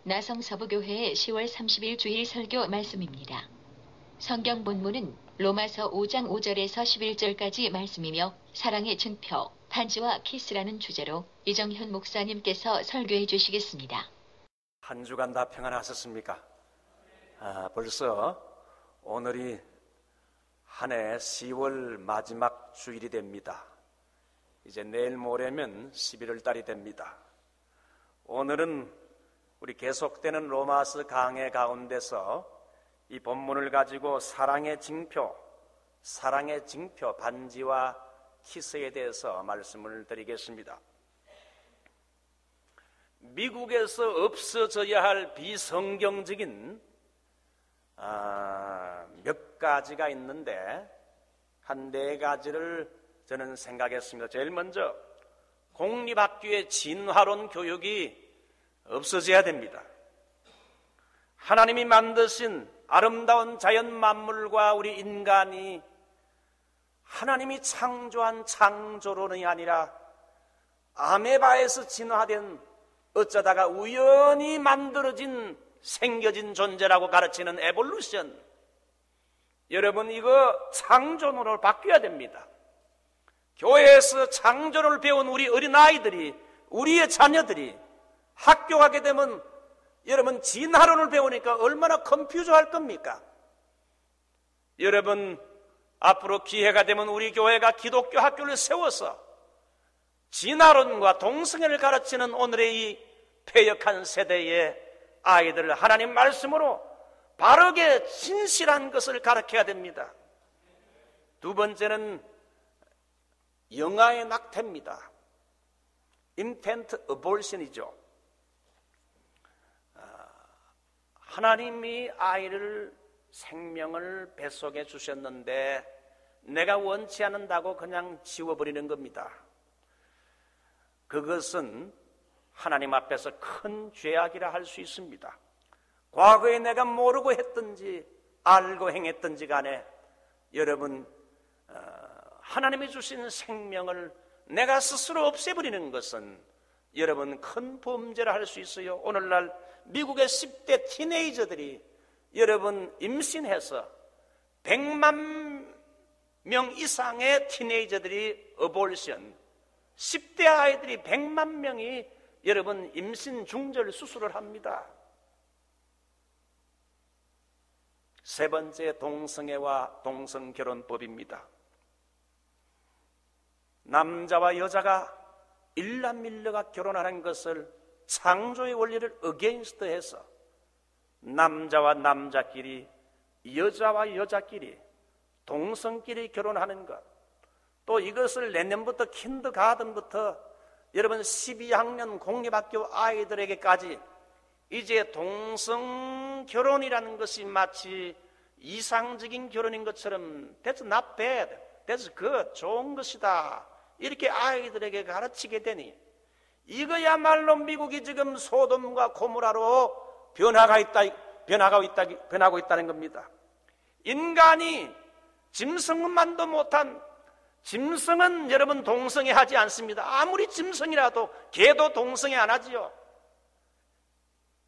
나성서부교회의 10월 30일 주일 설교 말씀입니다. 성경 본문은 로마서 5장 5절에서 11절까지 말씀이며 사랑의 증표, 반지와 키스라는 주제로 이정현 목사님께서 설교해 주시겠습니다. 한 주간 다 평안하셨습니까? 벌써 오늘이 한 해 10월 마지막 주일이 됩니다. 이제 내일 모레면 11월 달이 됩니다. 오늘은 우리 계속되는 로마서 강해 가운데서 이 본문을 가지고 사랑의 징표, 반지와 키스에 대해서 말씀을 드리겠습니다. 미국에서 없어져야 할 비성경적인 몇 가지가 있는데 한 네 가지를 저는 생각했습니다. 제일 먼저 공립학교의 진화론 교육이 없어져야 됩니다. 하나님이 만드신 아름다운 자연 만물과 우리 인간이 하나님이 창조한 창조론이 아니라 아메바에서 진화된 어쩌다가 우연히 만들어진 생겨진 존재라고 가르치는 에볼루션, 여러분 이거 창조론으로 바뀌어야 됩니다. 교회에서 창조론을 배운 우리 어린아이들이, 우리의 자녀들이 학교 가게 되면 여러분 진화론을 배우니까 얼마나 컨퓨저할 겁니까? 여러분 앞으로 기회가 되면 우리 교회가 기독교 학교를 세워서 진화론과 동성애를 가르치는 오늘의 이 패역한 세대의 아이들을 하나님 말씀으로 바르게 진실한 것을 가르쳐야 됩니다. 두 번째는 영아의 낙태입니다. infant abortion이죠. 하나님이 아이를 생명을 뱃속에 주셨는데 내가 원치 않는다고 그냥 지워버리는 겁니다. 그것은 하나님 앞에서 큰 죄악이라 할 수 있습니다. 과거에 내가 모르고 했든지 알고 행했든지 간에 여러분 하나님이 주신 생명을 내가 스스로 없애버리는 것은 여러분 큰 범죄를 할 수 있어요. 오늘날 미국의 10대 티네이저들이 여러분 임신해서 100만 명 이상의 티네이저들이 어볼션, 10대 아이들이 100만 명이 여러분 임신 중절 수술을 합니다. 세 번째, 동성애와 동성결혼법입니다. 남자와 여자가 일남일녀가 결혼하는 것을 창조의 원리를 어게인스트해서 남자와 남자끼리, 여자와 여자끼리, 동성끼리 결혼하는 것, 또 이것을 내년부터 킨더가든부터 여러분 12학년 공립학교 아이들에게까지 이제 동성결혼이라는 것이 마치 이상적인 결혼인 것처럼 That's not bad, that's good, 좋은 것이다 이렇게 아이들에게 가르치게 되니 이거야말로 미국이 지금 소돔과 고모라로 변하고 있다는 겁니다. 인간이 짐승만도 못한, 짐승은 여러분 동성애 하지 않습니다. 아무리 짐승이라도 개도 동성애 안 하지요.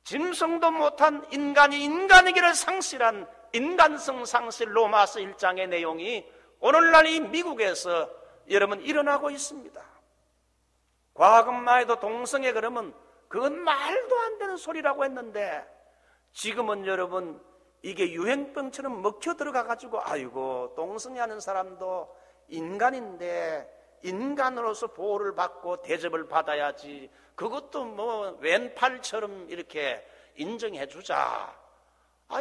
짐승도 못한 인간이 인간이기를 상실한 인간성 상실 로마서 1장의 내용이 오늘날 이 미국에서 여러분 일어나고 있습니다. 과거만 해도 동성애 그러면 그건 말도 안 되는 소리라고 했는데 지금은 여러분 이게 유행병처럼 먹혀 들어가가지고 아이고 동성애 하는 사람도 인간인데 인간으로서 보호를 받고 대접을 받아야지, 그것도 뭐 왼팔처럼 이렇게 인정해 주자.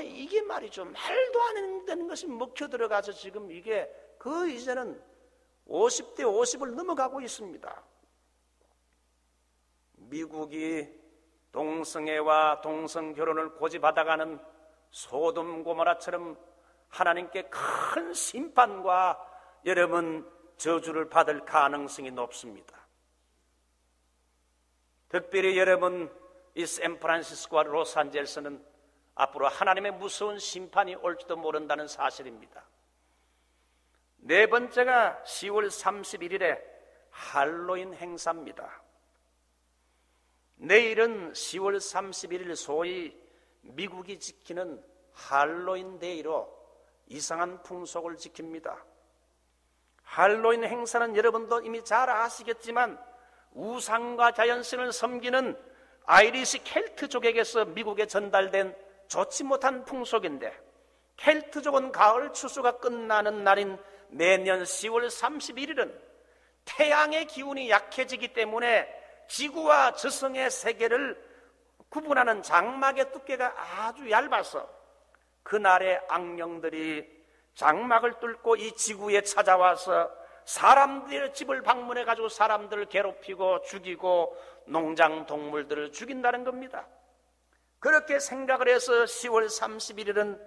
이게 말이죠. 말도 안 되는 것이 먹혀 들어가서 지금 이게 이제는 50대 50을 넘어가고 있습니다. 미국이 동성애와 동성결혼을 고집하다가는 소돔 고모라처럼 하나님께 큰 심판과 여러분 저주를 받을 가능성이 높습니다. 특별히 여러분 이 샌프란시스코와 로스앤젤레스는 앞으로 하나님의 무서운 심판이 올지도 모른다는 사실입니다. 네 번째가 10월 31일에 할로윈 행사입니다. 내일은 10월 31일 소위 미국이 지키는 할로윈 데이로 이상한 풍속을 지킵니다. 할로윈 행사는 여러분도 이미 잘 아시겠지만 우상과 자연신을 섬기는 아이리시 켈트족에게서 미국에 전달된 좋지 못한 풍속인데, 켈트족은 가을 추수가 끝나는 날인 매년 10월 31일은 태양의 기운이 약해지기 때문에 지구와 저승의 세계를 구분하는 장막의 두께가 아주 얇아서 그날의 악령들이 장막을 뚫고 이 지구에 찾아와서 사람들의 집을 방문해가지고 사람들을 괴롭히고 죽이고 농장 동물들을 죽인다는 겁니다. 그렇게 생각을 해서 10월 31일은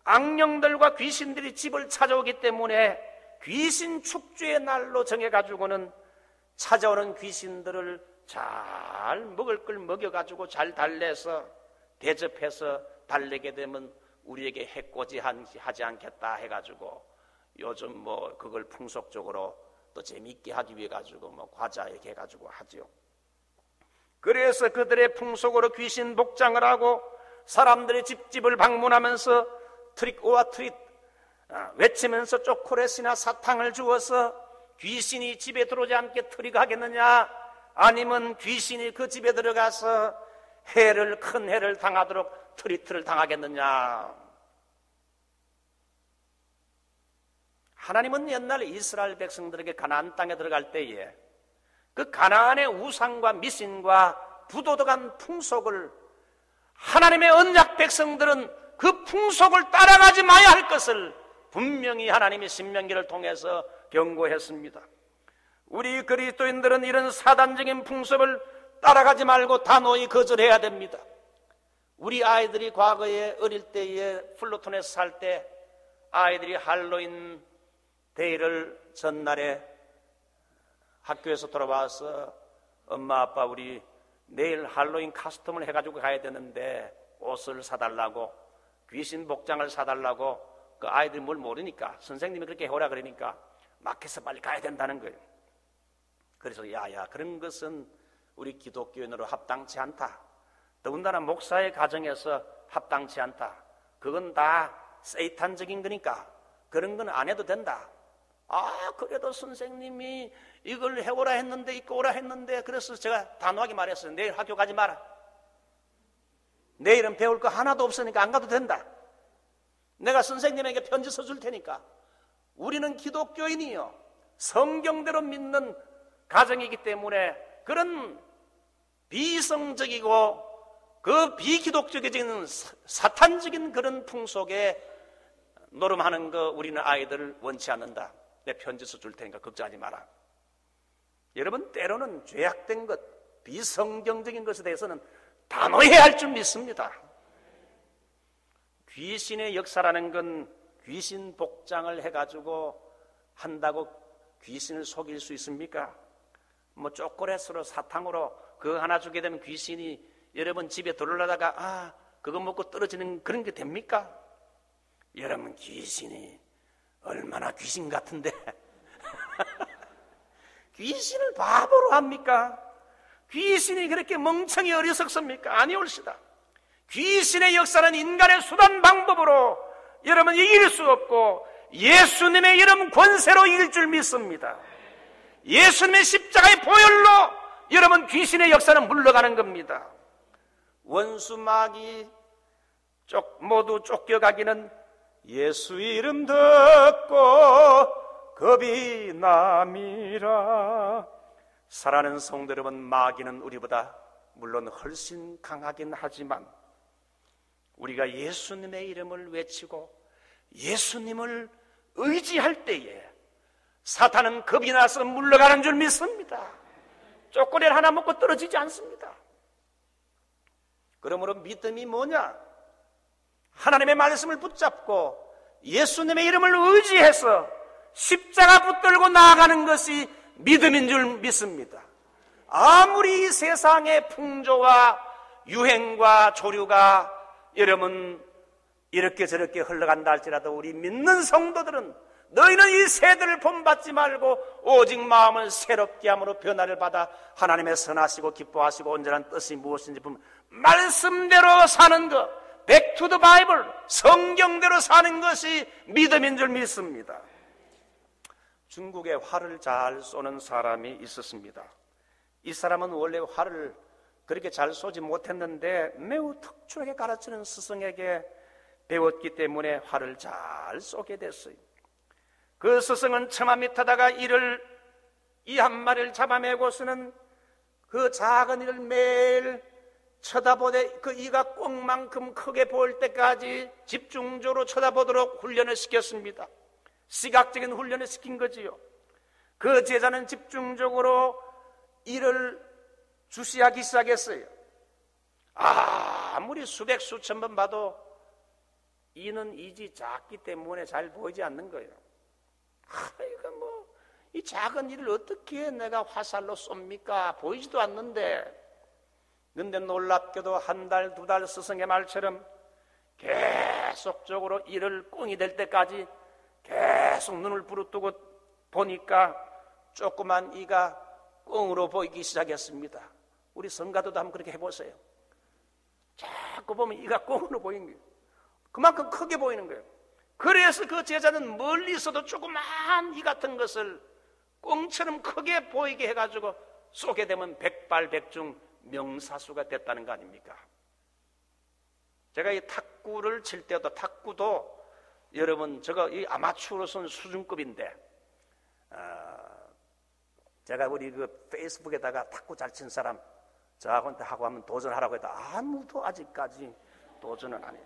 악령들과 귀신들이 집을 찾아오기 때문에 귀신 축제의 날로 정해가지고는 찾아오는 귀신들을 잘 먹을 걸 먹여가지고 잘 달래서 대접해서 달래게 되면 우리에게 해코지 하지 않겠다 해가지고 요즘 뭐 그걸 풍속적으로 또 재미있게 하기 위해 가지고 뭐 과자 이렇게 해가지고 하죠. 그래서 그들의 풍속으로 귀신 복장을 하고 사람들의 집집을 방문하면서 트릭 오아 트릿 외치면서 초콜릿이나 사탕을 주어서 귀신이 집에 들어오지 않게 트릭하겠느냐, 아니면 귀신이 그 집에 들어가서 큰 해를 당하도록 트리트를 당하겠느냐. 하나님은 옛날 이스라엘 백성들에게 가나안 땅에 들어갈 때에 그 가나안의 우상과 미신과 부도덕한 풍속을, 하나님의 언약 백성들은 그 풍속을 따라가지 마야 할 것을 분명히 하나님이 신명기를 통해서 경고했습니다. 우리 그리스도인들은 이런 사단적인 풍습을 따라가지 말고 단호히 거절해야 됩니다. 우리 아이들이 과거에 어릴 때에 플루톤에서 살 때 아이들이 할로윈 데이를 전날에 학교에서 돌아와서 엄마 아빠 우리 내일 할로윈 카스텀을 해가지고 가야 되는데 옷을 사달라고, 귀신 복장을 사달라고, 그 아이들이 뭘 모르니까 선생님이 그렇게 해오라 그러니까 마켓에 빨리 가야 된다는 거예요. 그래서 야야 그런 것은 우리 기독교인으로 합당치 않다. 더군다나 목사의 가정에서 합당치 않다. 그건 다 세이탄적인 거니까 그런 건 안 해도 된다. 아 그래도 선생님이 이걸 해오라 했는데 입고 오라 했는데, 그래서 제가 단호하게 말했어요. 내일 학교 가지 마라. 내일은 배울 거 하나도 없으니까 안 가도 된다. 내가 선생님에게 편지 써줄 테니까. 우리는 기독교인이요 성경대로 믿는 가정이기 때문에 그런 비성적이고 그 비기독적인 사탄적인 그런 풍속에 노름하는 거 우리는 아이들을 원치 않는다. 내 편지 써줄 테니까 걱정하지 마라. 여러분 때로는 죄악된 것, 비성경적인 것에 대해서는 단호해야 할 줄 믿습니다. 귀신의 역사라는 건 귀신 복장을 해가지고 한다고 귀신을 속일 수 있습니까? 뭐 초콜릿으로 사탕으로 그거 하나 주게 되면 귀신이 여러분 집에 들어오려다가 그거 먹고 떨어지는 그런 게 됩니까? 여러분 귀신이 얼마나 귀신 같은데 귀신을 바보로 합니까? 귀신이 그렇게 멍청이 어리석습니까? 아니올시다. 귀신의 역사는 인간의 수단 방법으로 여러분 이길 수 없고 예수님의 이름 권세로 이길 줄 믿습니다. 예수님의 십자가의 보혈로 여러분 귀신의 역사는 물러가는 겁니다. 원수 마귀 모두 쫓겨가기는 예수 이름 듣고 겁이 남이라. 사랑하는 성도 여러분, 마귀는 우리보다 물론 훨씬 강하긴 하지만 우리가 예수님의 이름을 외치고 예수님을 의지할 때에 사탄은 겁이 나서 물러가는 줄 믿습니다. 초콜릿 하나 먹고 떨어지지 않습니다. 그러므로 믿음이 뭐냐? 하나님의 말씀을 붙잡고 예수님의 이름을 의지해서 십자가 붙들고 나아가는 것이 믿음인 줄 믿습니다. 아무리 이 세상의 풍조와 유행과 조류가 여러분 이렇게 저렇게 흘러간다 할지라도 우리 믿는 성도들은 너희는 이 세대를 본받지 말고 오직 마음을 새롭게 함으로 변화를 받아 하나님의 선하시고 기뻐하시고 온전한 뜻이 무엇인지 보면 말씀대로 사는 것, Back to the Bible, 성경대로 사는 것이 믿음인 줄 믿습니다. 중국에 활을 잘 쏘는 사람이 있었습니다. 이 사람은 원래 활을 그렇게 잘 쏘지 못했는데 매우 특출하게 가르치는 스승에게 배웠기 때문에 활을 잘 쏘게 됐어요. 그 스승은 처마 밑에다가 이 한 마리를 잡아매고서는 그 작은 이를 매일 쳐다보되 그 이가 꽁만큼 크게 보일 때까지 집중적으로 쳐다보도록 훈련을 시켰습니다. 시각적인 훈련을 시킨 거지요. 그 제자는 집중적으로 이를 주시하기 시작했어요. 아무리 수백 수천 번 봐도 이는 이지 작기 때문에 잘 보이지 않는 거예요. 이거 이 작은 일을 어떻게 내가 화살로 쏩니까? 보이지도 않는데. 근데 놀랍게도 한 달, 두 달 스승의 말처럼 계속적으로 이를 꽁이 될 때까지 계속 눈을 부릅뜨고 보니까 조그만 이가 꽁으로 보이기 시작했습니다. 우리 성가도도 한번 그렇게 해보세요. 자꾸 보면 이가 꽁으로 보이는 거예요. 그만큼 크게 보이는 거예요. 그래서 그 제자는 멀리서도 조그만 이 같은 것을 꽁처럼 크게 보이게 해가지고 쏘게 되면 백발백중 명사수가 됐다는 거 아닙니까? 제가 이 탁구를 칠 때도 탁구도 여러분 이 아마추어로서는 수준급인데 제가 우리 그 페이스북에다가 탁구 잘 친 사람 저하고 하면 도전하라고 해도 아무도 아직까지 도전은 안 해요.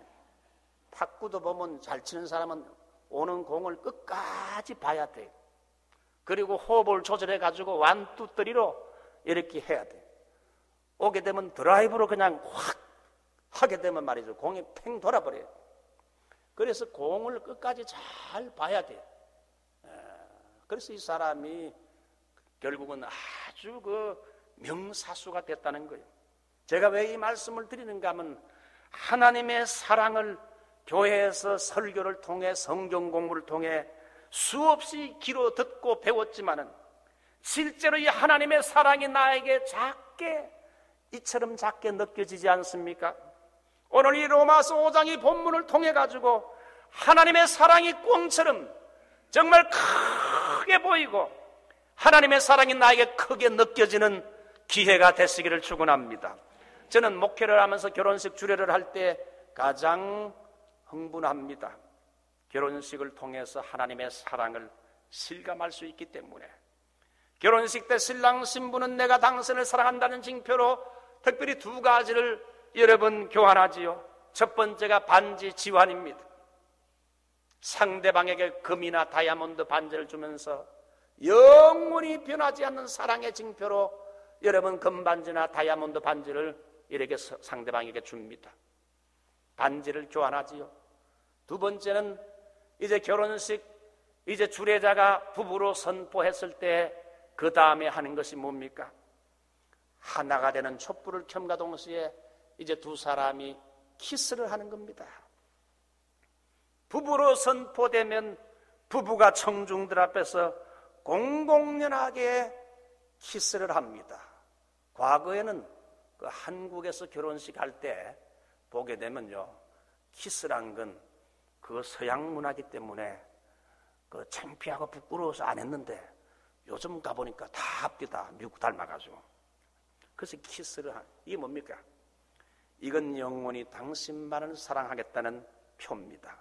탁구도 보면 잘 치는 사람은 오는 공을 끝까지 봐야 돼요. 그리고 호흡을 조절해가지고 완투뜨리로 이렇게 해야 돼요. 오게 되면 드라이브로 그냥 확 하게 되면 말이죠. 공이 팽 돌아버려요. 그래서 공을 끝까지 잘 봐야 돼요. 그래서 이 사람이 결국은 아주 그 명사수가 됐다는 거예요. 제가 왜 이 말씀을 드리는가 하면 하나님의 사랑을 교회에서 설교를 통해 성경 공부를 통해 수없이 귀로 듣고 배웠지만은 실제로 이 하나님의 사랑이 나에게 이처럼 작게 느껴지지 않습니까? 오늘 이 로마서 5장 이 본문을 통해 가지고 하나님의 사랑이 꽁처럼 정말 크게 보이고 하나님의 사랑이 나에게 크게 느껴지는 기회가 되시기를 축원합니다. 저는 목회를 하면서 결혼식 주례를 할 때 가장 흥분합니다. 결혼식을 통해서 하나님의 사랑을 실감할 수 있기 때문에 결혼식 때 신랑 신부는 내가 당신을 사랑한다는 징표로 특별히 두 가지를 여러분 교환하지요. 첫 번째가 반지 지환입니다. 상대방에게 금이나 다이아몬드 반지를 주면서 영원히 변하지 않는 사랑의 징표로 여러분 금반지나 다이아몬드 반지를 이렇게 상대방에게 줍니다. 반지를 교환하지요. 두 번째는 이제 결혼식 이제 주례자가 부부로 선포했을 때 그 다음에 하는 것이 뭡니까? 하나가 되는 촛불을 켬과 동시에 이제 두 사람이 키스를 하는 겁니다. 부부로 선포되면 부부가 청중들 앞에서 공공연하게 키스를 합니다. 과거에는 그 한국에서 결혼식 할 때 보게 되면요, 키스란 건 그 서양 문화이기 때문에 그 창피하고 부끄러워서 안 했는데 요즘 가보니까 다 합디다. 미국 닮아가지고. 그래서 키스를 이게 뭡니까? 이건 영원히 당신만을 사랑하겠다는 표입니다.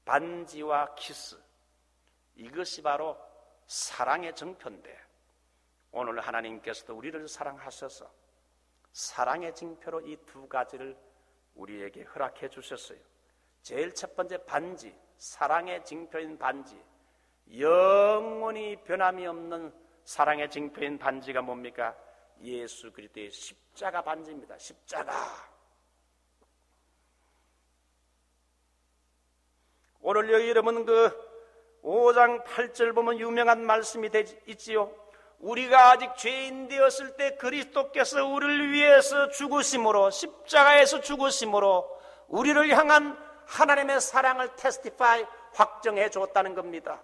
반지와 키스, 이것이 바로 사랑의 정표인데 오늘 하나님께서도 우리를 사랑하셔서 사랑의 징표로 이 두 가지를 우리에게 허락해 주셨어요. 제일 첫 번째 반지, 사랑의 징표인 반지, 영원히 변함이 없는 사랑의 징표인 반지가 뭡니까? 예수 그리스도의 십자가 반지입니다. 십자가. 오늘 여러분 그 5장 8절 보면 유명한 말씀이 있지요. 우리가 아직 죄인 되었을 때 그리스도께서 우리를 위해서 죽으심으로, 십자가에서 죽으심으로 우리를 향한 하나님의 사랑을 테스티파이 확정해 줬다는 겁니다.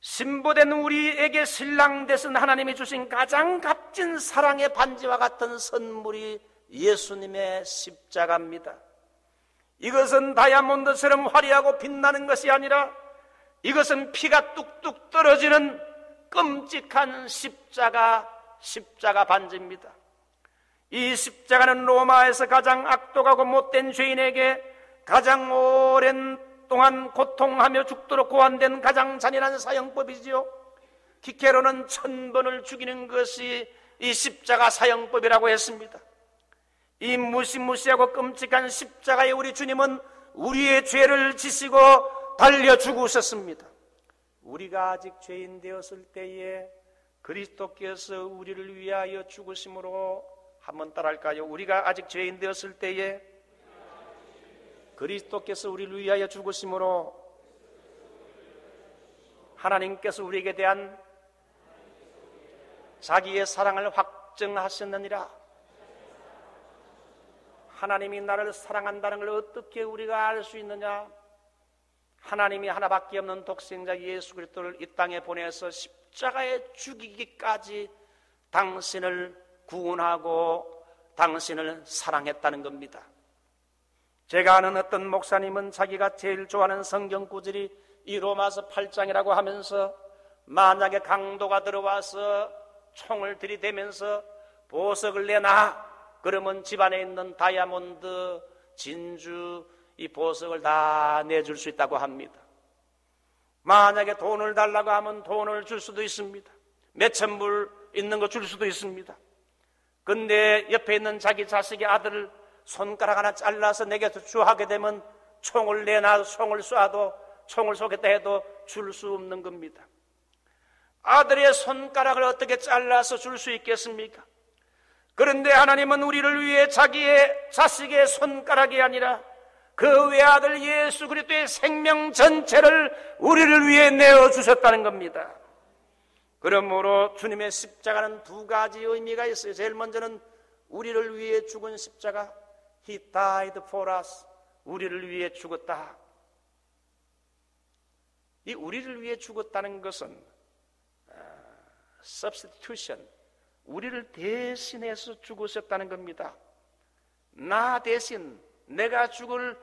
신부된 우리에게 신랑 되신 하나님이 주신 가장 값진 사랑의 반지와 같은 선물이 예수님의 십자가입니다. 이것은 다이아몬드처럼 화려하고 빛나는 것이 아니라 이것은 피가 뚝뚝 떨어지는 끔찍한 십자가 반지입니다. 이 십자가는 로마에서 가장 악독하고 못된 죄인에게 가장 오랜 동안 고통하며 죽도록 고안된 가장 잔인한 사형법이지요. 기케로는 1000번을 죽이는 것이 이 십자가 사형법이라고 했습니다. 이 무시무시하고 끔찍한 십자가에 우리 주님은 우리의 죄를 지시고 달려 죽으셨습니다. 우리가 아직 죄인 되었을 때에 그리스도께서 우리를 위하여 죽으심으로, 한번 따라할까요? 우리가 아직 죄인 되었을 때에 그리스도께서 우리를 위하여 죽으심으로 하나님께서 우리에게 대한 자기의 사랑을 확증하셨느니라. 하나님이 나를 사랑한다는 걸 어떻게 우리가 알 수 있느냐? 하나님이 하나밖에 없는 독생자 예수 그리스도를 이 땅에 보내서 십자가에 죽이기까지 당신을 구원하고 당신을 사랑했다는 겁니다. 제가 아는 어떤 목사님은 자기가 제일 좋아하는 성경 구절이 이 로마서 8장이라고 하면서 만약에 강도가 들어와서 총을 들이대면서 보석을 내놔, 그러면 집안에 있는 다이아몬드, 진주, 이 보석을 다 내줄 수 있다고 합니다. 만약에 돈을 달라고 하면 돈을 줄 수도 있습니다. 몇천 불 있는 거 줄 수도 있습니다. 근데 옆에 있는 자기 자식의 아들을 손가락 하나 잘라서 내게서 주하게 되면 총을 내놔 총을 쏴도, 총을 쏘겠다 해도 줄 수 없는 겁니다. 아들의 손가락을 어떻게 잘라서 줄 수 있겠습니까? 그런데 하나님은 우리를 위해 자기의 자식의 손가락이 아니라 그 외아들 예수 그리스도의 생명 전체를 우리를 위해 내어주셨다는 겁니다. 그러므로 주님의 십자가는 두 가지 의미가 있어요. 제일 먼저는 우리를 위해 죽은 십자가, He died for us. 우리를 위해 죽었다. 이 우리를 위해 죽었다는 것은 substitution, 우리를 대신해서 죽으셨다는 겁니다. 나 대신, 내가 죽을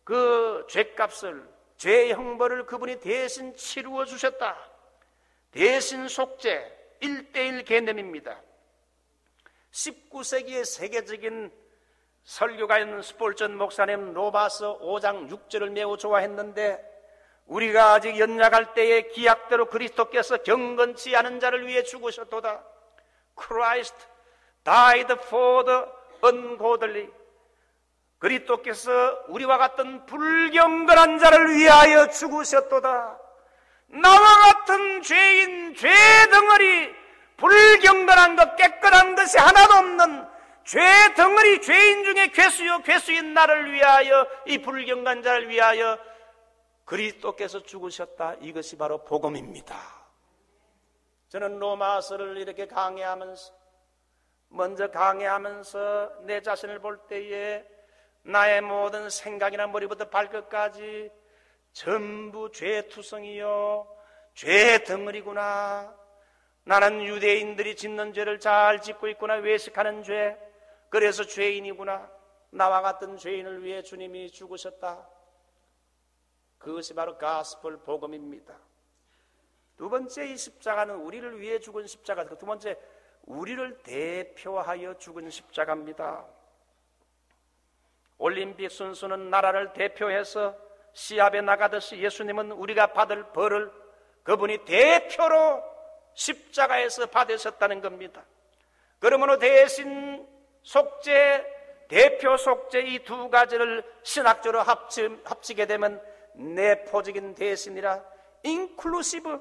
그 죄값을, 죄의 형벌을 그분이 대신 치루어 주셨다. 대신 속죄, 1:1 개념입니다. 19세기의 세계적인 설교가인 스폴전 목사님 로마서 5장 6절을 매우 좋아했는데, 우리가 아직 연약할 때에 기약대로 그리스도께서 경건치 않은 자를 위해 죽으셨도다. Christ died for the ungodly. 그리스도께서 우리와 같은 불경건한 자를 위하여 죽으셨도다. 나와 같은 죄인, 죄덩어리, 불경건한 것, 깨끗한 것이 하나도 없는 죄덩어리, 죄인 중에 괴수요 괴수인 나를 위하여, 이 불경건한 자를 위하여 그리스도께서 죽으셨다. 이것이 바로 복음입니다. 저는 로마서를 이렇게 먼저 강해하면서 내 자신을 볼 때에 나의 모든 생각이나 머리부터 발끝까지 전부 죄투성이요, 죄덩어리구나. 나는 유대인들이 짓는 죄를 잘 짓고 있구나. 외식하는 죄, 그래서 죄인이구나. 나와 같은 죄인을 위해 주님이 죽으셨다. 그것이 바로 가스펠 복음입니다. 두 번째, 이 십자가는 우리를 위해 죽은 십자가. 두 번째, 우리를 대표하여 죽은 십자가입니다. 올림픽 선수는 나라를 대표해서 시합에 나가듯이 예수님은 우리가 받을 벌을 그분이 대표로 십자가에서 받으셨다는 겁니다. 그러므로 대신 속죄, 대표 속죄, 이 두 가지를 신학적으로 합치게 되면 내포적인 대신이라 inclusive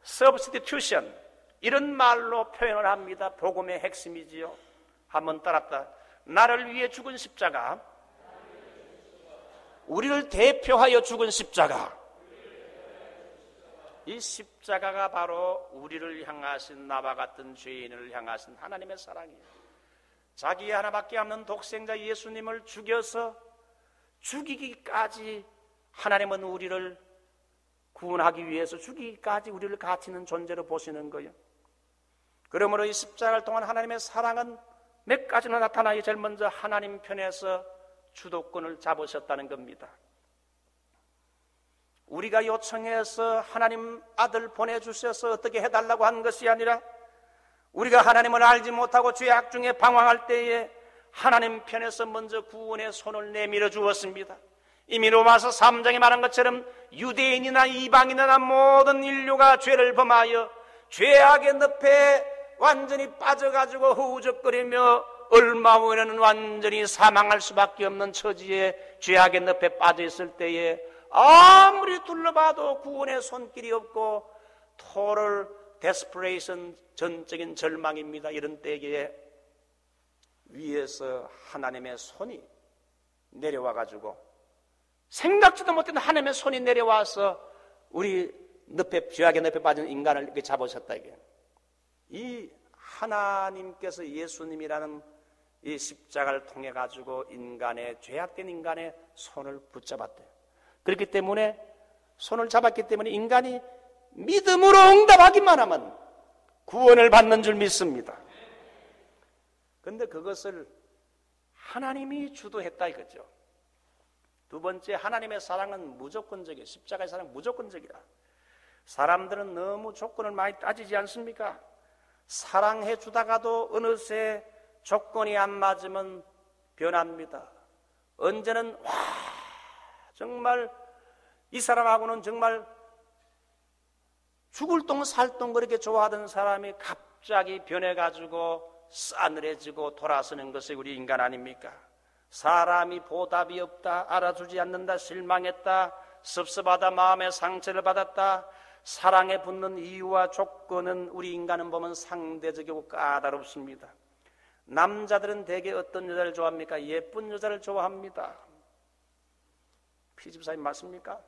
substitution, 이런 말로 표현을 합니다. 복음의 핵심이지요. 한번 따랐다. 나를 위해 죽은 십자가, 우리를 대표하여 죽은 십자가. 이 십자가가 바로 우리를 향하신, 나와 같은 죄인을 향하신 하나님의 사랑이에요. 자기 하나밖에 없는 독생자 예수님을 죽여서 죽이기까지 하나님은 우리를 구원하기 위해서 죽이기까지 우리를 가치는 존재로 보시는 거예요. 그러므로 이 십자가를 통한 하나님의 사랑은 몇 가지나 나타나기 제일 먼저 하나님 편에서 주도권을 잡으셨다는 겁니다. 우리가 요청해서 하나님 아들 보내주셔서 어떻게 해달라고 한 것이 아니라 우리가 하나님을 알지 못하고 죄악 중에 방황할 때에 하나님 편에서 먼저 구원의 손을 내밀어 주었습니다. 이미 로마서 3장에 말한 것처럼 유대인이나 이방인이나 모든 인류가 죄를 범하여 죄악의 늪에 완전히 빠져가지고 허우적거리며 얼마 후에는 완전히 사망할 수밖에 없는 처지에 죄악의 늪에 빠져 있을 때에 아무리 둘러봐도 구원의 손길이 없고 total desperation, 전적인 절망입니다. 이런 때에 위에서 하나님의 손이 내려와가지고 생각지도 못했던 하나님의 손이 내려와서 우리 늪에, 죄악의 늪에 빠진 인간을 이렇게 잡으셨다. 이게. 이 하나님께서 예수님이라는 이 십자가를 통해 가지고 죄악된 인간의 손을 붙잡았대요. 그렇기 때문에 손을 잡았기 때문에 인간이 믿음으로 응답하기만 하면 구원을 받는 줄 믿습니다. 그런데 그것을 하나님이 주도했다 이거죠. 두 번째, 하나님의 사랑은 무조건적이에요. 십자가의 사랑은 무조건적이다. 사람들은 너무 조건을 많이 따지지 않습니까? 사랑해 주다가도 어느새 조건이 안 맞으면 변합니다. 언제는 정말 이 사람하고는 정말 죽을 똥 살 똥 그렇게 좋아하던 사람이 갑자기 변해가지고 싸늘해지고 돌아서는 것이 우리 인간 아닙니까? 사람이 보답이 없다, 알아주지 않는다, 실망했다, 섭섭하다, 마음의 상처를 받았다. 사랑에 붙는 이유와 조건은 우리 인간은 보면 상대적이고 까다롭습니다. 남자들은 대개 어떤 여자를 좋아합니까? 예쁜 여자를 좋아합니다. 피집사님 맞습니까?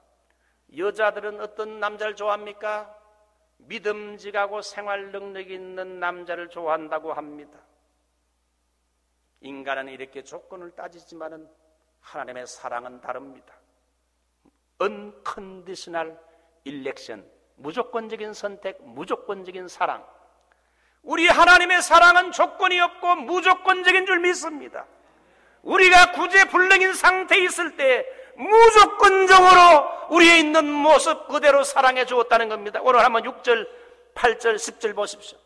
여자들은 어떤 남자를 좋아합니까? 믿음직하고 생활 능력이 있는 남자를 좋아한다고 합니다. 인간은 이렇게 조건을 따지지만은 하나님의 사랑은 다릅니다. Unconditional election, 무조건적인 선택, 무조건적인 사랑. 우리 하나님의 사랑은 조건이 없고 무조건적인 줄 믿습니다. 우리가 구제불능인 상태에 있을 때 무조건적으로 우리에 있는 모습 그대로 사랑해 주었다는 겁니다. 오늘 한번 6절, 8절, 10절 보십시오.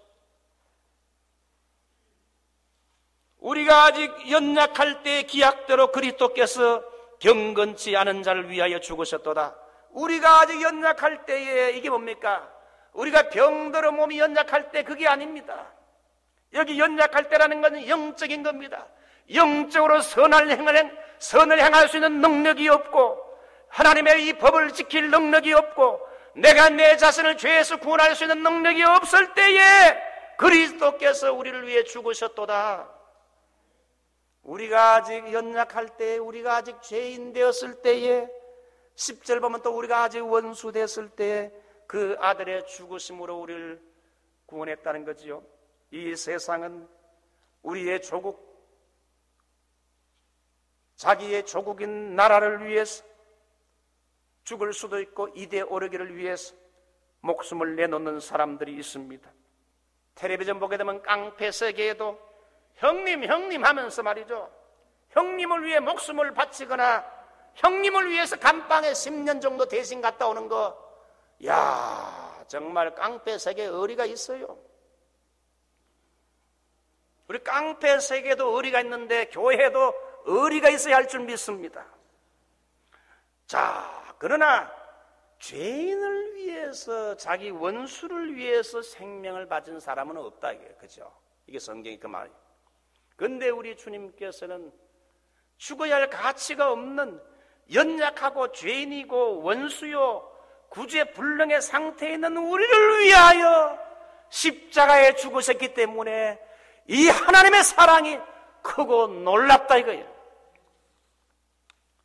우리가 아직 연약할 때 기약대로 그리스도께서 경건치 않은 자를 위하여 죽으셨도다. 우리가 아직 연약할 때에 이게 뭡니까? 우리가 병들어 몸이 연약할 때 그게 아닙니다. 여기 연약할 때라는 것은 영적인 겁니다. 영적으로 선을 행할 수 있는 능력이 없고 하나님의 이 법을 지킬 능력이 없고 내가 내 자신을 죄에서 구원할 수 있는 능력이 없을 때에 그리스도께서 우리를 위해 죽으셨도다. 우리가 아직 연약할 때, 우리가 아직 죄인 되었을 때에 10절 보면 또 우리가 아직 원수 됐을 때에 그 아들의 죽으심으로 우리를 구원했다는 거지요. 이 세상은 우리의 조국, 자기의 조국인 나라를 위해서 죽을 수도 있고 이대에 오르기를 위해서 목숨을 내놓는 사람들이 있습니다. 텔레비전 보게 되면 깡패 세계에도 형님 하면서 말이죠. 형님을 위해 목숨을 바치거나 형님을 위해서 감방에 10년 정도 대신 갔다 오는 거, 야, 정말 깡패 세계에 의리가 있어요. 우리 깡패 세계에도 의리가 있는데 교회에도 의리가 있어야 할 줄 믿습니다. 자, 그러나 죄인을 위해서, 자기 원수를 위해서 생명을 바친 사람은 없다 이게, 그죠? 이게 성경이 그 말이에요. 근데 우리 주님께서는 죽어야 할 가치가 없는 연약하고 죄인이고 원수요 구제불능의 상태에 있는 우리를 위하여 십자가에 죽으셨기 때문에 이 하나님의 사랑이 크고 놀랍다 이거예요.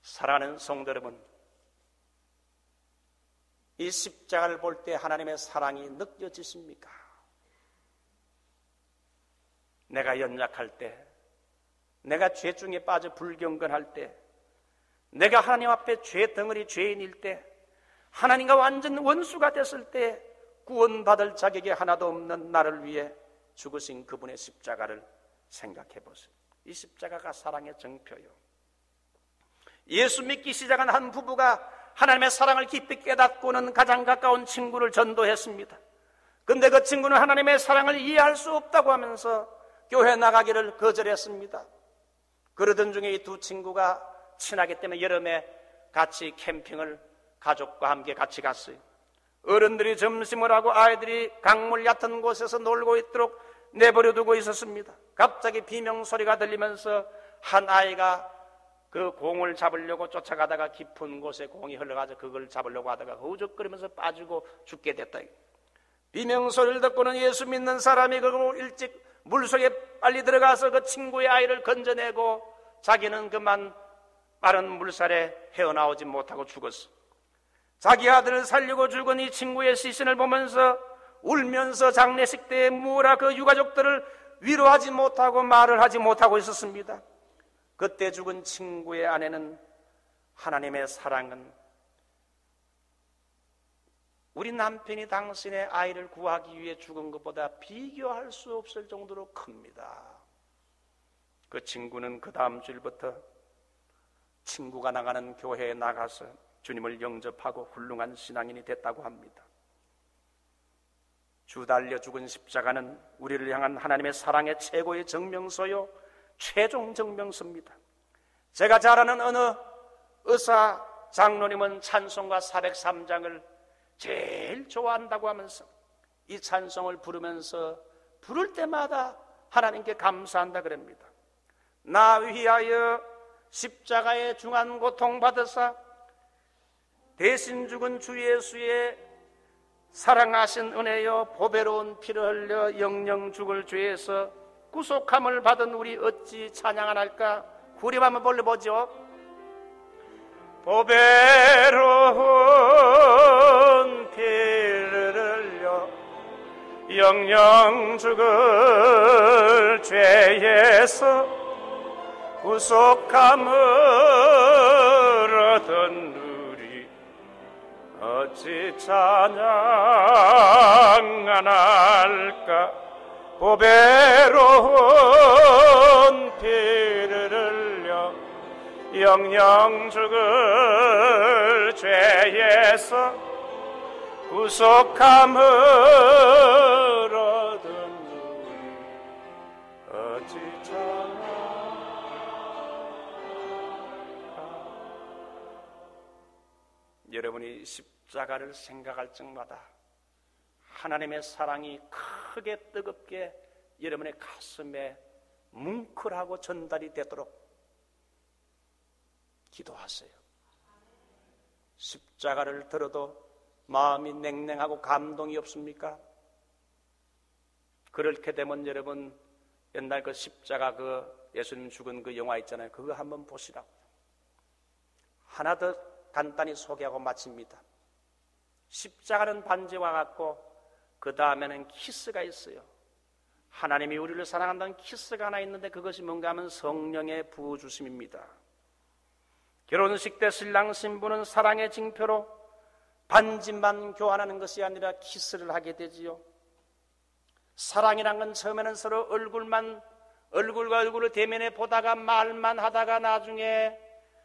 사랑하는 성도 여러분, 이 십자가를 볼 때 하나님의 사랑이 느껴지십니까? 내가 연약할 때, 내가 죄 중에 빠져 불경건할 때, 내가 하나님 앞에 죄 덩어리 죄인일 때, 하나님과 완전 원수가 됐을 때 구원받을 자격이 하나도 없는 나를 위해 죽으신 그분의 십자가를 생각해 보세요. 이 십자가가 사랑의 정표요. 예수 믿기 시작한 한 부부가 하나님의 사랑을 깊이 깨닫고는 가장 가까운 친구를 전도했습니다. 근데 그 친구는 하나님의 사랑을 이해할 수 없다고 하면서 교회 나가기를 거절했습니다. 그러던 중에 이 두 친구가 친하기 때문에 여름에 같이 캠핑을 가족과 함께 같이 갔어요. 어른들이 점심을 하고 아이들이 강물 얕은 곳에서 놀고 있도록 내버려 두고 있었습니다. 갑자기 비명소리가 들리면서 한 아이가 그 공을 잡으려고 쫓아가다가 깊은 곳에 공이 흘러가서 그걸 잡으려고 하다가 허우적거리면서 빠지고 죽게 됐다. 비명소리를 듣고는 예수 믿는 사람이 그 일찍 물속에 빨리 들어가서 그 친구의 아이를 건져내고 자기는 그만 빠른 물살에 헤어나오지 못하고 죽었어. 자기 아들을 살리고 죽은 이 친구의 시신을 보면서 울면서 장례식 때에 무어라 그 유가족들을 위로하지 못하고 말을 하지 못하고 있었습니다. 그때 죽은 친구의 아내는 하나님의 사랑은 우리 남편이 당신의 아이를 구하기 위해 죽은 것보다 비교할 수 없을 정도로 큽니다. 그 친구는 그 다음 주일부터 친구가 나가는 교회에 나가서 주님을 영접하고 훌륭한 신앙인이 됐다고 합니다. 주 달려 죽은 십자가는 우리를 향한 하나님의 사랑의 최고의 증명서요, 최종 증명서입니다. 제가 잘 아는 어느 의사 장로님은 찬송가 403장을 제일 좋아한다고 하면서 이 찬송을 부르면서 부를 때마다 하나님께 감사한다 그럽니다. 나 위하여 십자가의 중한 고통 받으사 대신 죽은 주 예수의 사랑하신 은혜여 보배로운 피를 흘려 영영 죽을 죄에서 구속함을 받은 우리 어찌 찬양 안 할까? 후렴 한번 불러보죠. 보배로운 피를 흘려 영영 죽을 죄에서 구속함을 얻은 우리 어찌 찬양 안 할까? 보배로운 피를 흘려 영영 죽을 죄에서 구속함을 얻은 우리 어찌 찬양할까? 여러분이 십자가를 생각할 적마다 하나님의 사랑이 크게 뜨겁게 여러분의 가슴에 뭉클하고 전달이 되도록 기도하세요. 십자가를 들어도 마음이 냉랭하고 감동이 없습니까? 그렇게 되면 여러분 옛날 그 십자가 그 예수님 죽은 그 영화 있잖아요. 그거 한번 보시라고. 하나 더 간단히 소개하고 마칩니다. 십자가는 반지와 같고 그 다음에는 키스가 있어요. 하나님이 우리를 사랑한다는 키스가 하나 있는데 그것이 뭔가 하면 성령의 부어주심입니다. 결혼식 때 신랑 신부는 사랑의 징표로 반지만 교환하는 것이 아니라 키스를 하게 되지요. 사랑이란 건 처음에는 서로 얼굴과 얼굴을 대면해 보다가 말만 하다가 나중에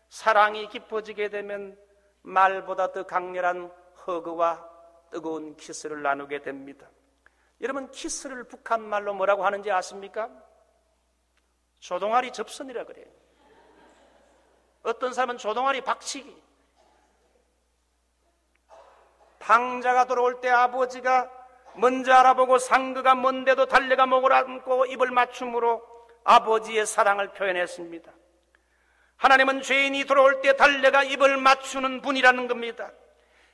사랑이 깊어지게 되면 말보다 더 강렬한 허그와 뜨거운 키스를 나누게 됩니다. 여러분 키스를 북한 말로 뭐라고 하는지 아십니까? 조동아리 접선이라 그래요. 어떤 사람은 조동아리 박치기. 방자가 들어올 때 아버지가 먼저 알아보고 상그가 먼데도 달려가 목을 안고 입을 맞춤으로 아버지의 사랑을 표현했습니다. 하나님은 죄인이 들어올 때 달려가 입을 맞추는 분이라는 겁니다.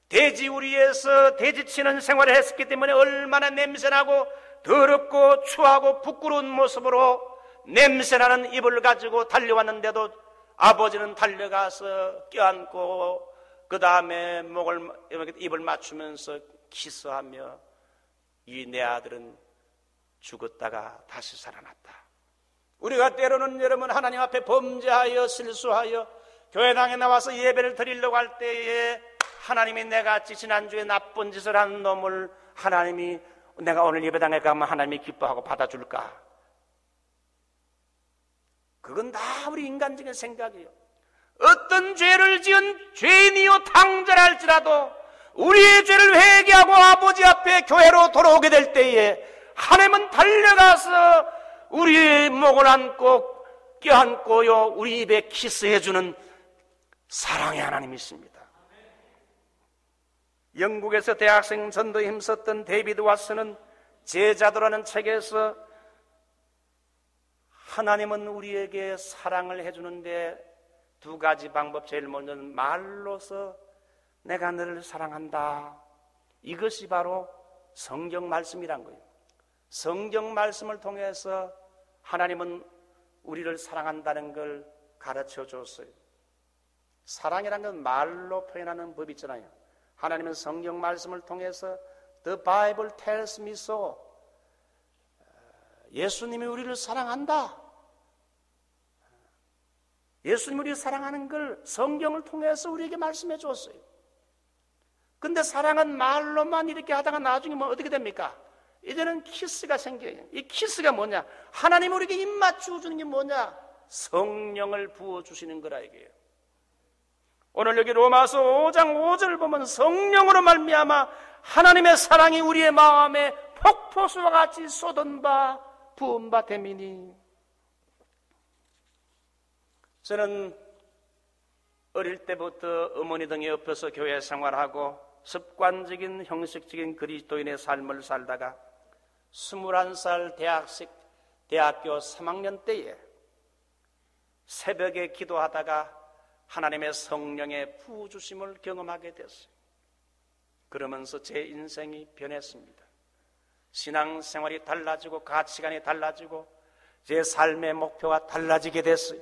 돼지우리에서 돼지치는 생활을 했었기 때문에 얼마나 냄새나고 더럽고 추하고 부끄러운 모습으로 냄새나는 입을 가지고 달려왔는데도 아버지는 달려가서 껴안고 그 다음에 입을 맞추면서 키스하며 이 내 아들은 죽었다가 다시 살아났다. 우리가 때로는 여러분 하나님 앞에 범죄하여 실수하여 교회당에 나와서 예배를 드리려고 할 때에 하나님이 내가 지난주에 나쁜 짓을 한 놈을 하나님이 내가 오늘 예배당에 가면 하나님이 기뻐하고 받아줄까? 그건 다 우리 인간적인 생각이에요. 어떤 죄를 지은 죄인이요 탕자랄지라도 우리의 죄를 회개하고 아버지 앞에 교회로 돌아오게 될 때에 하나님은 달려가서 우리의 목을 안고 껴안고요 우리 입에 키스해주는 사랑의 하나님이십니다. 영국에서 대학생 전도에 힘썼던 데이비드 왓슨은 제자도라는 책에서 하나님은 우리에게 사랑을 해주는데 두 가지 방법, 제일 먼저는 말로서 내가 너를 사랑한다. 이것이 바로 성경 말씀이란 거예요. 성경 말씀을 통해서 하나님은 우리를 사랑한다는 걸 가르쳐 줬어요. 사랑이라는 건 말로 표현하는 법이 있잖아요. 하나님은 성경 말씀을 통해서 The Bible tells me so. 예수님이 우리를 사랑한다. 예수님이 우리를 사랑하는 걸 성경을 통해서 우리에게 말씀해 주었어요. 근데 사랑은 말로만 이렇게 하다가 나중에 뭐 어떻게 됩니까? 이제는 키스가 생겨요. 이 키스가 뭐냐? 하나님 우리에게 입 맞추어 주는 게 뭐냐? 성령을 부어주시는 거라 이게요. 오늘 여기 로마서 5장 5절 보면 성령으로 말미암아 하나님의 사랑이 우리의 마음에 폭포수와 같이 쏟은 바 부은 바 됨이니. 저는 어릴 때부터 어머니 등에 엎어서 교회 생활하고 습관적인 형식적인 그리스도인의 삶을 살다가 21살 대학교 3학년 때에 새벽에 기도하다가 하나님의 성령의 부어주심을 경험하게 됐어요. 그러면서 제 인생이 변했습니다. 신앙생활이 달라지고 가치관이 달라지고 제 삶의 목표가 달라지게 됐어요.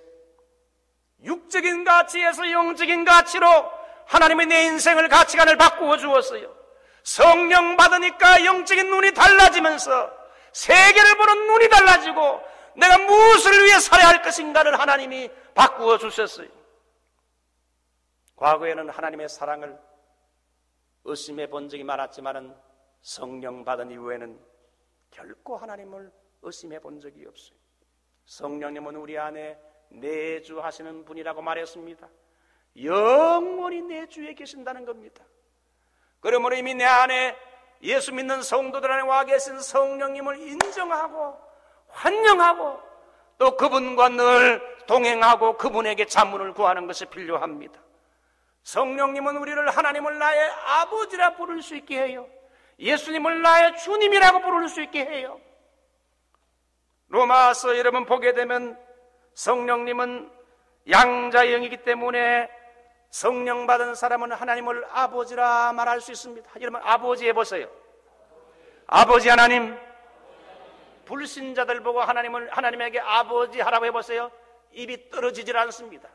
육적인 가치에서 영적인 가치로 하나님이 내 인생을 가치관을 바꾸어 주었어요. 성령 받으니까 영적인 눈이 달라지면서 세계를 보는 눈이 달라지고 내가 무엇을 위해 살아야 할 것인가를 하나님이 바꾸어 주셨어요. 과거에는 하나님의 사랑을 의심해 본 적이 많았지만 성령 받은 이후에는 결코 하나님을 의심해 본 적이 없어요. 성령님은 우리 안에 내주하시는 분이라고 말했습니다. 영원히 내주에 계신다는 겁니다. 그러므로 이미 내 안에 예수 믿는 성도들 안에 와 계신 성령님을 인정하고 환영하고 또 그분과 늘 동행하고 그분에게 자문을 구하는 것이 필요합니다. 성령님은 우리를 하나님을 나의 아버지라 부를 수 있게 해요. 예수님을 나의 주님이라고 부를 수 있게 해요. 로마서 여러분 보게 되면 성령님은 양자의 영이기 때문에 성령 받은 사람은 하나님을 아버지라 말할 수 있습니다. 여러분 아버지 해보세요. 아버지 하나님. 불신자들 보고 하나님에게 아버지 하라고 해보세요. 입이 떨어지질 않습니다.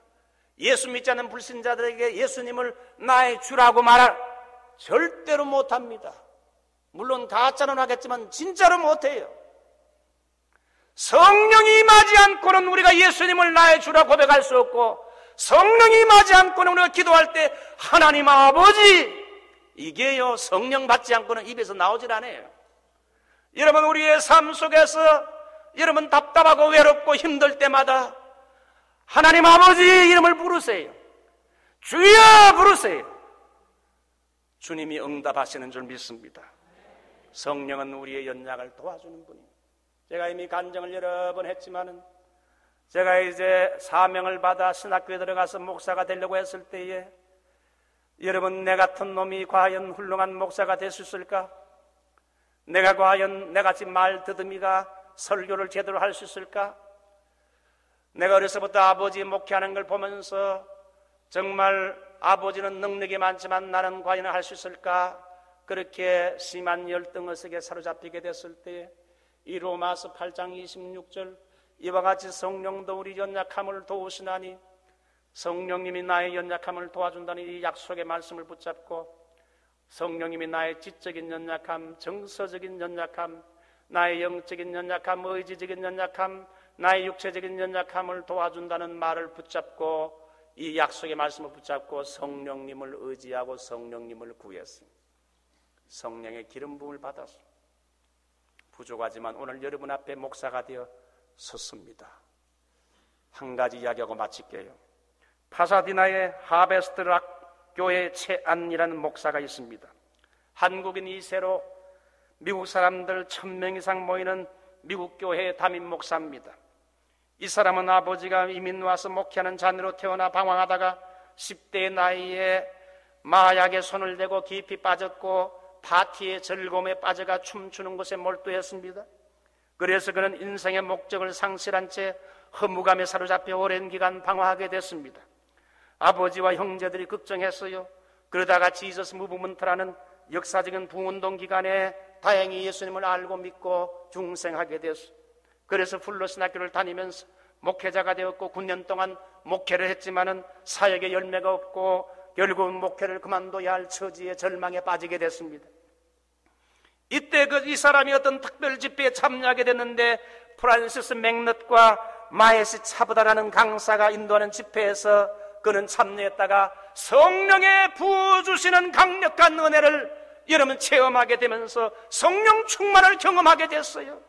예수 믿지 않는 불신자들에게 예수님을 나의 주라고 말할 절대로 못합니다. 물론 가짜는 하겠지만 진짜로 못해요. 성령이 임하지 않고는 우리가 예수님을 나의 주라 고백할 수 없고 성령이 임하지 않고는 우리가 기도할 때 하나님 아버지 이게요 성령 받지 않고는 입에서 나오질 않아요. 여러분 우리의 삶 속에서 여러분 답답하고 외롭고 힘들 때마다 하나님 아버지 이름을 부르세요. 주여 부르세요. 주님이 응답하시는 줄 믿습니다. 성령은 우리의 연약을 도와주는 분입니다. 제가 이미 간증을 여러 번 했지만은 제가 이제 사명을 받아 신학교에 들어가서 목사가 되려고 했을 때에 여러분 내 같은 놈이 과연 훌륭한 목사가 될 수 있을까? 내가 과연 내같이 말더듬이가 설교를 제대로 할 수 있을까? 내가 어려서부터 아버지 목회하는 걸 보면서 정말 아버지는 능력이 많지만 나는 과연 할 수 있을까? 그렇게 심한 열등의식에 사로잡히게 됐을 때 이 로마서 8장 26절 이와 같이 성령도 우리 연약함을 도우시나니 성령님이 나의 연약함을 도와준다는 이 약속의 말씀을 붙잡고 성령님이 나의 지적인 연약함, 정서적인 연약함, 나의 영적인 연약함, 의지적인 연약함, 나의 육체적인 연약함을 도와준다는 말을 붙잡고 이 약속의 말씀을 붙잡고 성령님을 의지하고 성령님을 구했습니다. 성령의 기름 부음을 받아서 부족하지만 오늘 여러분 앞에 목사가 되어 섰습니다. 한 가지 이야기하고 마칠게요. 파사디나의 하베스트락 교회 최안이라는 목사가 있습니다. 한국인 2세로 미국 사람들 1000명 이상 모이는 미국 교회의 담임 목사입니다. 이 사람은 아버지가 이민 와서 목회하는 자녀로 태어나 방황하다가 10대의 나이에 마약에 손을 대고 깊이 빠졌고 파티의 즐거움에 빠져가 춤추는 것에 몰두했습니다. 그래서 그는 인생의 목적을 상실한 채 허무감에 사로잡혀 오랜 기간 방황하게 됐습니다. 아버지와 형제들이 걱정했어요. 그러다가 지저스 무브먼트라는 역사적인 부운동 기간에 다행히 예수님을 알고 믿고 중생하게 됐어요. 그래서 플러신학교를 다니면서 목회자가 되었고 9년 동안 목회를 했지만은 사역에 열매가 없고 결국은 목회를 그만둬야 할 처지에 절망에 빠지게 됐습니다. 이때 이 사람이 어떤 특별 집회에 참여하게 됐는데 프란시스 맥넛과 마에시 차브다라는 강사가 인도하는 집회에서 그는 참여했다가 성령의 부어주시는 강력한 은혜를 여러분 체험하게 되면서 성령 충만을 경험하게 됐어요.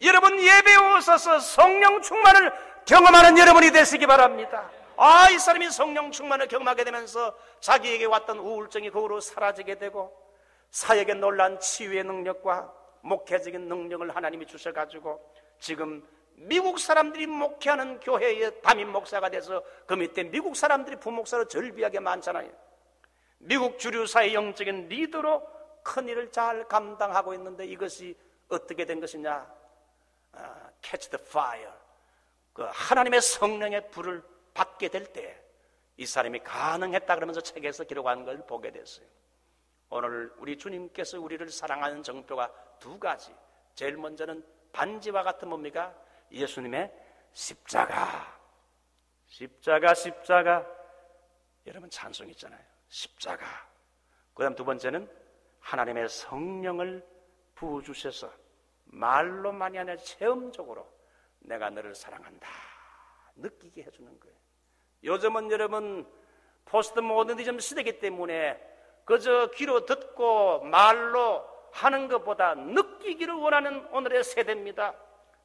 여러분 예배에 오셔서 성령 충만을 경험하는 여러분이 되시기 바랍니다. 이 사람이 성령 충만을 경험하게 되면서 자기에게 왔던 우울증이 그로 사라지게 되고 사역의 놀라운 치유의 능력과 목회적인 능력을 하나님이 주셔가지고 지금 미국 사람들이 목회하는 교회의 담임 목사가 돼서 그 밑에 미국 사람들이 부목사로 절비하게 많잖아요. 미국 주류사의 영적인 리더로 큰 일을 잘 감당하고 있는데 이것이 어떻게 된 것이냐? Catch the fire. 그 하나님의 성령의 불을 받게 될 때 이 사람이 가능했다 그러면서 책에서 기록한 걸 보게 됐어요. 오늘 우리 주님께서 우리를 사랑하는 정표가 두 가지. 제일 먼저는 반지와 같은 뭡니까? 예수님의 십자가. 십자가. 여러분 찬송 있잖아요. 십자가. 그 다음 두 번째는 하나님의 성령을 부어주셔서 말로만이 아니라 체험적으로 내가 너를 사랑한다 느끼게 해주는 거예요. 요즘은 여러분 포스트 모더니즘 시대이기 때문에 그저 귀로 듣고 말로 하는 것보다 느끼기를 원하는 오늘의 세대입니다.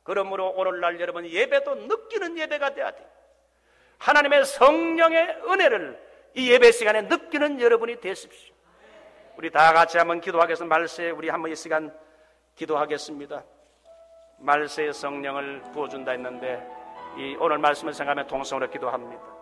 그러므로 오늘날 여러분 예배도 느끼는 예배가 돼야 돼요. 하나님의 성령의 은혜를 이 예배 시간에 느끼는 여러분이 되십시오. 우리 다 같이 한번 기도하겠습니다. 말세에 우리 한번 이 시간 기도하겠습니다. 말세의 성령을 부어준다 했는데 이 오늘 말씀을 생각하며 동성으로 기도합니다.